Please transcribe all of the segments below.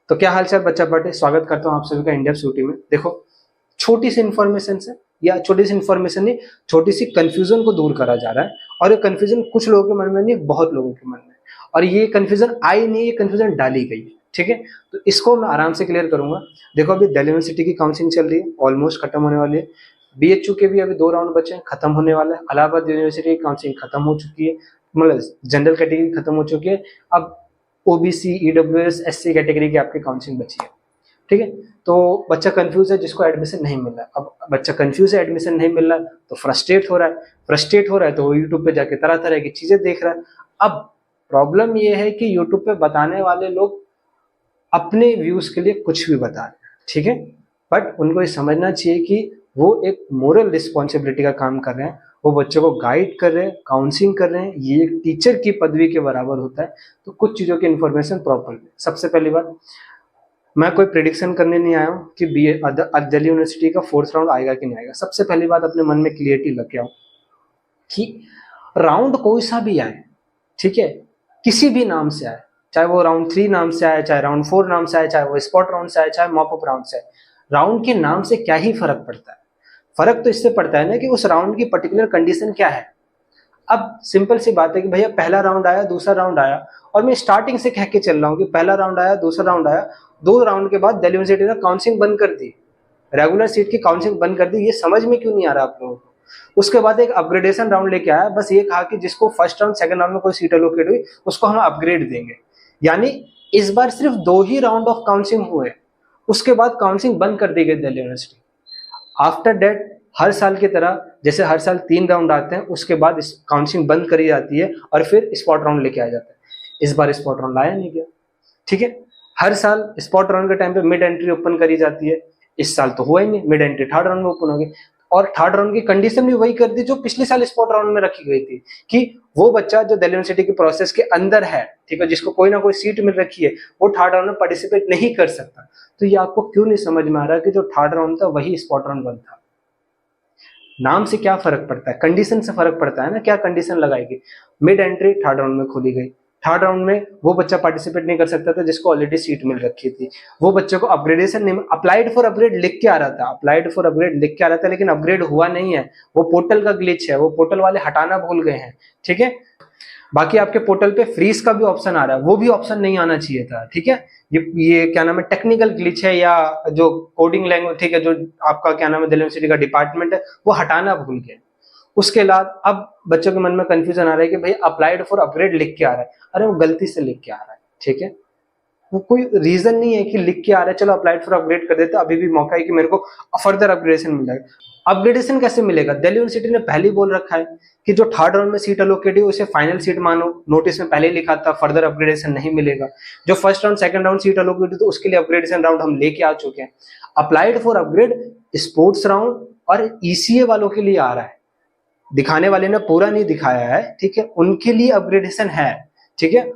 तो क्या हालचाल बच्चा पार्टी, स्वागत करता हूँ आप सभी का इंडिया सूटी में। देखो, छोटी सी इन्फॉर्मेशन से या छोटी सी इन्फॉर्मेशन नहीं, छोटी सी कंफ्यूजन को दूर करा जा रहा है। और ये कंफ्यूजन कुछ लोगों के मन में नहीं, बहुत लोगों के मन में। और ये कंफ्यूजन आई नहीं, ये कंफ्यूजन डाली गई है। ठीक है, तो इसको मैं आराम से क्लियर करूंगा। देखो, अभी दिल्ली यूनिवर्सिटी की काउंसलिंग चल रही है, ऑलमोस्ट खत्म होने वाली है। बीएचयू के भी अभी 2 राउंड बचे हैं, खत्म होने वाला है। इलाहाबाद यूनिवर्सिटी की काउंसलिंग खत्म हो चुकी है, मतलब जनरल कैटेगरी खत्म हो चुकी है। अब ओबीसी, ईडब्ल्यूएस, एससी कैटेगरी की आपकी काउंसलिंग बची है। ठीक है, तो बच्चा कंफ्यूज है जिसको एडमिशन नहीं मिल रहा है। अब बच्चा कंफ्यूज है, एडमिशन नहीं मिल रहा है, तो फ्रस्ट्रेट हो रहा है। फ्रस्ट्रेट हो रहा है तो वो यूट्यूब पे जाके तरह तरह की चीजें देख रहा है। अब प्रॉब्लम ये है कि यूट्यूब पे बताने वाले लोग अपने व्यूज के लिए कुछ भी बता रहे हैं। ठीक है, बट उनको ये समझना चाहिए कि वो एक मोरल रिस्पॉन्सिबिलिटी का काम कर रहे हैं। वो बच्चों को गाइड कर रहे हैं, काउंसलिंग कर रहे हैं। ये एक टीचर की पदवी के बराबर होता है। तो कुछ चीजों की इन्फॉर्मेशन प्रॉपर। सबसे पहली बात, मैं कोई प्रिडिक्शन करने नहीं आया हूँ कि दिल्ली यूनिवर्सिटी का 4th राउंड आएगा कि नहीं आएगा। सबसे पहली बात, अपने मन में क्लियरिटी लग गया कि राउंड कोई सा भी आए, ठीक है, किसी भी नाम से आए, चाहे वो राउंड 3 नाम से आए, चाहे राउंड 4 नाम से आए, चाहे वो स्पॉट राउंड से आए, चाहे मॉपअप राउंड से आए, राउंड के नाम से क्या ही फर्क पड़ता है। फर्क तो इससे पड़ता है ना कि उस राउंड की पर्टिकुलर कंडीशन क्या है। अब सिंपल सी बात है कि भैया पहला राउंड आया, दूसरा राउंड आया, और मैं स्टार्टिंग से कह के चल रहा हूँ कि पहला राउंड आया, दूसरा राउंड आया, 2 राउंड के बाद दिल्ली यूनिवर्सिटी ने काउंसलिंग बंद कर दी, रेगुलर सीट की काउंसलिंग बंद कर दी। ये समझ में क्यों नहीं आ रहा आप लोगों को। उसके बाद एक अपग्रेडेशन राउंड लेके आया, बस ये कहा कि जिसको फर्स्ट राउंड सेकंड राउंड में कोई सीट एलोकेट हुई उसको हम अपग्रेड देंगे। यानी इस बार सिर्फ 2 ही राउंड ऑफ काउंसलिंग हुए, उसके बाद काउंसलिंग बंद कर दी गई दिल्ली यूनिवर्सिटी। आफ्टर डेट हर साल की तरह, जैसे हर साल 3 राउंड आते हैं, उसके बाद काउंसलिंग बंद करी जाती है और फिर स्पॉट राउंड लेके आ जाता है। इस बार स्पॉट राउंड आया नहीं गया। ठीक है, हर साल स्पॉट राउंड के टाइम पे मिड एंट्री ओपन करी जाती है। इस साल तो हुआ ही नहीं, मिड एंट्री 3rd राउंड में ओपन हो गई। और 3rd राउंड की कंडीशन भी वही कर दी जो पिछले साल स्पॉट राउंड में रखी गई थी, कि वो बच्चा जो दिल्ली यूनिवर्सिटी के प्रोसेस के अंदर है, ठीक है, जिसको कोई ना कोई सीट मिल रखी है, वो 3rd राउंड में पार्टिसिपेट नहीं कर सकता। तो ये आपको क्यों नहीं समझ में आ रहा कि जो 3rd राउंड था वही स्पॉट राउंड बंद था। नाम से क्या फर्क पड़ता है, कंडीशन से फर्क पड़ता है ना। क्या कंडीशन लगाएगी, मिड एंट्री 3rd राउंड में खोली गई, 3rd राउंड में वो बच्चा पार्टिसिपेट नहीं कर सकता था जिसको ऑलरेडी सीट मिल रखी थी। वो बच्चे को अपग्रेडेशन नहीं, अप्लाइड फॉर अपग्रेड लिख के आ रहा था, अप्लाइड फॉर अपग्रेड लिख के आ रहा था, लेकिन अपग्रेड हुआ नहीं है। वो पोर्टल का ग्लिच है, वो पोर्टल वाले हटाना भूल गए हैं। ठीक है, बाकी आपके पोर्टल पे फ्रीज का भी ऑप्शन आ रहा है, वो भी ऑप्शन नहीं आना चाहिए था। ठीक है, ये क्या नाम है, टेक्निकल ग्लिच है या जो कोडिंग लैंग्वेज, ठीक है, जो आपका क्या नाम है दिल्ली यूनिवर्सिटी का डिपार्टमेंट है, वो हटाना भूल गए। उसके बाद अब बच्चों के मन में कंफ्यूजन आ रहा है कि भाई अप्लाइड फॉर अपग्रेड लिख के आ रहा है, अरे वो गलती से लिख के आ रहा है। ठीक है, वो कोई रीजन नहीं है कि लिख के आ रहा है चलो अप्लाइड फॉर अपग्रेड कर देते, अभी भी मौका है कि मेरे को फर्दर अपग्रेडेशन मिल जाएगा। अपग्रेडेशन कैसे मिलेगा, दिल्ली यूनिवर्सिटी ने पहले ही बोल रखा है कि जो 3rd राउंड में सीट एलोकेट हुई उसे फाइनल सीट मानो, नोटिस में पहले ही लिखा था, फर्दर अपग्रेडेशन नहीं मिलेगा। जो first round second round seat allocate हुई तो उसके लिए अपग्रेडेशन राउंड हम लेके आ चुके हैं। Applied for upgrade sports round और ईसीए वालों के लिए आ रहा है, दिखाने वाले ने पूरा नहीं दिखाया है। ठीक है, उनके लिए अपग्रेडेशन है। ठीक है,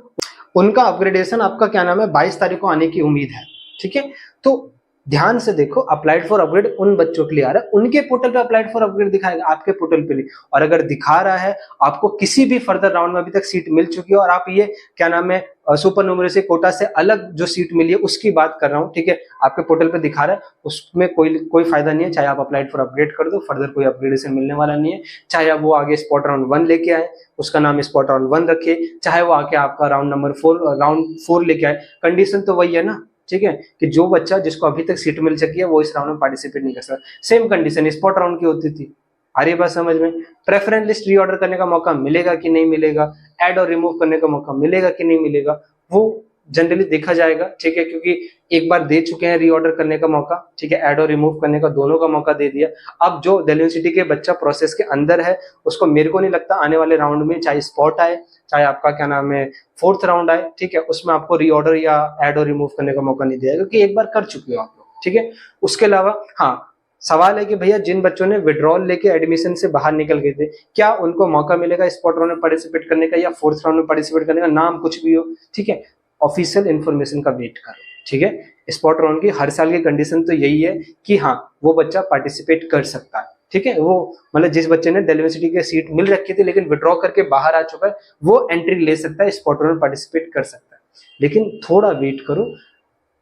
उनका अपग्रेडेशन आपका क्या नाम है 22 तारीख को आने की उम्मीद है। ठीक है, तो ध्यान से देखो, अप्लाइड फॉर अपग्रेड उन बच्चों के लिए आ रहा है, उनके पोर्टल पे अप्लाइड फॉर अपग्रेड दिखाएगा, आपके पोर्टल पे नहीं। और अगर दिखा रहा है आपको किसी भी फर्दर राउंड में अभी तक सीट मिल चुकी है और आप ये क्या नाम है सुपर न्यूमरेसी कोटा से अलग जो सीट मिली है उसकी बात कर रहा हूँ, ठीक है, आपके पोर्टल पे दिखा रहा है, उसमें कोई फायदा नहीं है। चाहे आप अप्लाइड फॉर अपग्रेड कर दो, फर्दर कोई अपग्रेडेशन मिलने वाला नहीं है। चाहे आप वो आगे स्पॉट राउंड 1 लेके आए, उसका नाम स्पॉट राउंड 1 रखे, चाहे वो आके आपका राउंड 4 लेके आए, कंडीशन तो वही है ना। ठीक है, कि जो बच्चा जिसको अभी तक सीट मिल चुकी है वो इस राउंड में पार्टिसिपेट नहीं कर सकता। सेम कंडीशन स्पॉट राउंड की होती थी। आ रही बात समझ में। प्रेफरेंस लिस्ट रीऑर्डर करने का मौका मिलेगा कि नहीं मिलेगा, ऐड और रिमूव करने का मौका मिलेगा कि नहीं मिलेगा, वो जनरली देखा जाएगा। ठीक है, क्योंकि एक बार दे चुके हैं रीऑर्डर करने का मौका, ठीक है, ऐड और रिमूव करने का, दोनों का मौका दे दिया। अब जो दिल्ली यूनिवर्सिटी के बच्चा प्रोसेस के अंदर है उसको मेरे को नहीं लगता आने वाले राउंड में, चाहे स्पॉट आए चाहे आपका क्या नाम है 4th राउंड आए, ठीक है, उसमें आपको रीऑर्डर या ऐड और रिमूव करने का मौका नहीं दिया, क्योंकि एक बार कर चुके हो आप लोग। ठीक है, उसके अलावा हाँ, सवाल है कि भैया जिन बच्चों ने विड्रॉल लेके एडमिशन से बाहर निकल गए थे, क्या उनको मौका मिलेगा स्पॉट राउंड में पार्टिसिपेट करने का या 4th राउंड में पार्टिसिपेट करने का, नाम कुछ भी हो। ठीक है, ऑफिशियल इन्फॉर्मेशन का वेट करो। ठीक है, स्पॉट राउंड की हर साल की कंडीशन तो यही है कि हाँ वो बच्चा पार्टिसिपेट कर सकता है। ठीक है, वो मतलब जिस बच्चे ने दिल्ली यूनिवर्सिटी की सीट मिल रखी थी लेकिन विड्रॉ करके बाहर आ चुका है, वो एंट्री ले सकता है, स्पॉट राउंड में पार्टिसिपेट कर सकता है। लेकिन थोड़ा वेट करो,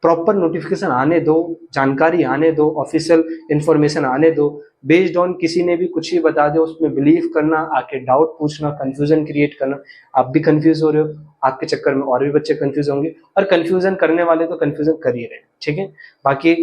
प्रॉपर नोटिफिकेशन आने दो, जानकारी आने दो, ऑफिशियल इंफॉर्मेशन आने दो। बेस्ड ऑन किसी ने भी कुछ ही बता दे उसमें बिलीव करना, आके डाउट पूछना, कंफ्यूजन क्रिएट करना। आप भी कंफ्यूज हो रहे हो, आपके चक्कर में और भी बच्चे कंफ्यूज होंगे, और कंफ्यूजन करने वाले तो कंफ्यूजन कर ही रहे हैं, ठीक है। बाकी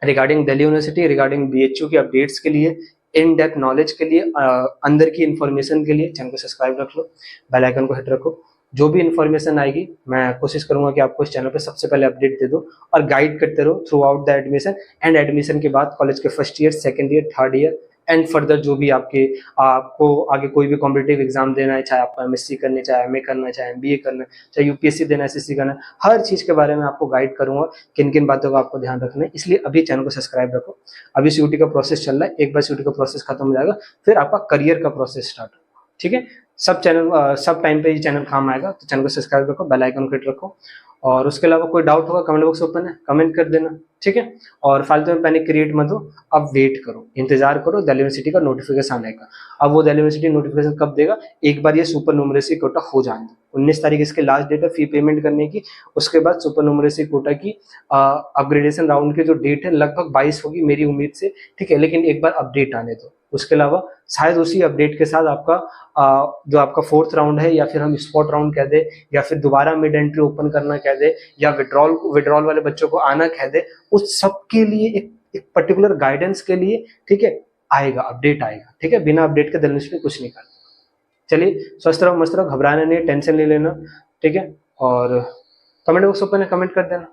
regarding Delhi university, regarding BHU के अपडेट्स के लिए, इन डेप्थ नॉलेज के लिए, अंदर की इन्फॉर्मेशन के लिए चैनल को सब्सक्राइब रख लो, बेल आइकन को हिट रखो। जो भी इन्फॉर्मेशन आएगी मैं कोशिश करूंगा कि आपको इस चैनल पे सबसे पहले अपडेट दे दूं, और गाइड करते रहो through out the admission, and admission के बाद कॉलेज के first year, second year, third year and further जो भी आपको आगे कोई भी कॉम्पिटिटिव एग्जाम देना है, चाहे आपको एमएससी करनी है, चाहे एमए करना है, चाहे एमबीए करना है, चाहे यूपीएससी देना है, एसएससी करना है, हर चीज के बारे में आपको गाइड करूंगा, किन किन बातों का आपको ध्यान रखना है। इसलिए अभी चैनल को सब्सक्राइब रखो। अभी सीयूटी का प्रोसेस चल रहा है, एक बार सीयूटी का प्रोसेस खत्म हो जाएगा फिर आपका करियर का प्रोसेस स्टार्ट होगा, ठीक है। सब टाइम पे ये चैनल काम आएगा, तो चैनल को सब्सक्राइब रखो, बेल आइकन को हिट रखो। और उसके अलावा कोई डाउट होगा कमेंट बॉक्स ओपन है, कमेंट कर देना, ठीक है। और फालतू में पैनिक क्रिएट मत हो, अब वेट करो, इंतजार करो दिल्ली यूनिवर्सिटी का नोटिफिकेशन आने का। अब वो दिल्ली यूनिवर्सिटी नोटिफिकेशन कब देगा, एक बार ये सुपर न्यूमरेसी कोटा हो जाने दो। 19 तारीख इसके लास्ट डेट है फी पेमेंट करने की। उसके बाद सुपर न्यूमरेसी कोटा की अपग्रेडेशन राउंड की जो डेट है लगभग 22 होगी मेरी उम्मीद से, ठीक है। लेकिन एक बार अपडेट आने दो, उसके अलावा शायद उसी अपडेट के साथ आपका जो आपका फोर्थ राउंड है, या फिर हम स्पॉट राउंड कह दे, या फिर दोबारा मिड एंट्री ओपन करना कह दे, या विड्रॉल वाले बच्चों को आना कह दे, उस सब के लिए एक पर्टिकुलर गाइडेंस के लिए, ठीक है, आएगा अपडेट आएगा, ठीक है। बिना अपडेट के दिल्ली यूनिवर्सिटी कुछ नहीं करना। चलिए, स्वस्थ रहो, मस्त रहो, घबराना नहीं, टेंशन नहीं लेना, ठीक है। और कमेंट बॉक्स ओपन है, कमेंट कर देना।